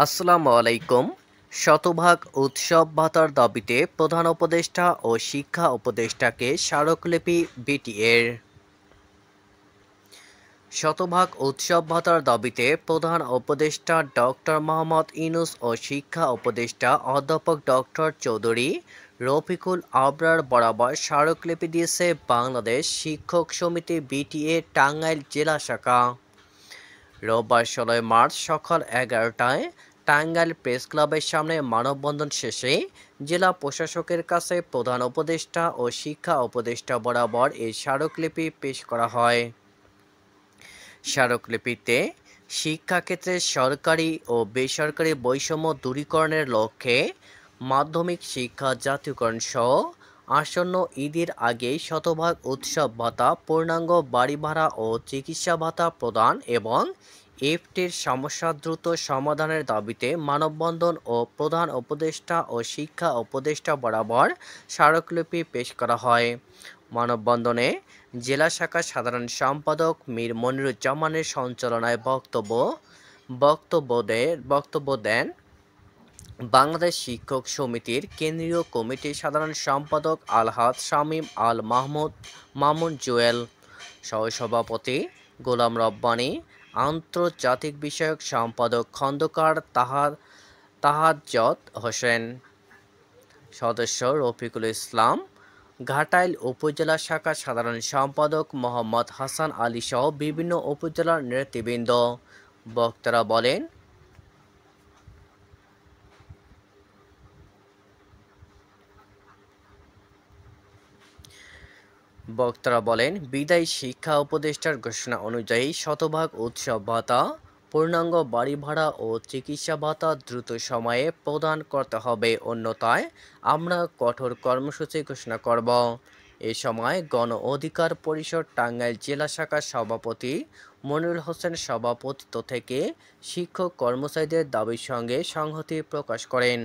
আসসালামু আলাইকুম। শতভাগ উৎসব ভাতার দাবিতে প্রধান উপদেষ্টা ও শিক্ষা উপদেষ্টাকে স্মারকলিপি বিটিএর। শতভাগ উৎসব ভাতার দাবিতে প্রধান উপদেষ্টা ডক্টর মোহাম্মদ ইউনূস ও শিক্ষা উপদেষ্টা অধ্যাপক ডক্টর চৌধুরী রফিকুল আবরার বরাবর স্মারকলিপি দিয়েছে বাংলাদেশ শিক্ষক সমিতি বিটিএ টাঙ্গাইল জেলা শাখা। রোববার ১৬ মার্চ সকাল ১১টায় টাঙ্গাইল প্রেস ক্লাবের সামনে মানববন্ধন শেষে জেলা প্রশাসকের কাছে প্রধান উপদেষ্টা ও শিক্ষা উপদেষ্টা বরাবর এই স্মারকলিপি পেশ করা হয়। স্মারকলিপিতে শিক্ষাক্ষেত্রে সরকারি ও বেসরকারি বৈষম্য দূরীকরণের লক্ষ্যে মাধ্যমিক শিক্ষা জাতীয়করণ সহ আসন্ন ঈদের আগেই শতভাগ উৎসব ভাতা, পূর্ণাঙ্গ বাড়ি ভাড়া ও চিকিৎসা ভাতা প্রদান এবং এফটির সমস্যা দ্রুত সমাধানের দাবিতে মানববন্ধন ও প্রধান উপদেষ্টা ও শিক্ষা উপদেষ্টা বরাবর স্মারকলিপি পেশ করা হয়। মানববন্ধনে জেলা শাখার সাধারণ সম্পাদক মীর মনিরুজ্জামানের সঞ্চালনায় বক্তব্য দেন বাংলাদেশ শিক্ষক সমিতির কেন্দ্রীয় কমিটির সাধারণ সম্পাদক আলহাজ শামীম আল মামুন জুয়েল, সহসভাপতি গোলাম রব্বানী, আন্তর্জাতিক বিষয়ক সম্পাদক খন্দকার তাহাজ্জত হোসেন, সদস্য রফিকুল ইসলাম, ঘাটাইল উপজেলা শাখার সাধারণ সম্পাদক মোহাম্মদ হাসান আলী সহ বিভিন্ন উপজেলার নেতৃবৃন্দ। বক্তারা বলেন, বিদায়ী শিক্ষা উপদেষ্টার ঘোষণা অনুযায়ী শতভাগ উৎসব ভাতা, পূর্ণাঙ্গ বাড়ি ভাড়া ও চিকিৎসা ভাতা দ্রুত সময়ে প্রদান করতে হবে, অন্যথায় আমরা কঠোর কর্মসূচি ঘোষণা করব। এ সময় গণ অধিকার পরিষদ টাঙ্গাইল জেলা শাখার সভাপতি মনিরুল হোসেন সভাপতিত্ব থেকে শিক্ষক কর্মচারীদের দাবির সঙ্গে সংহতি প্রকাশ করেন।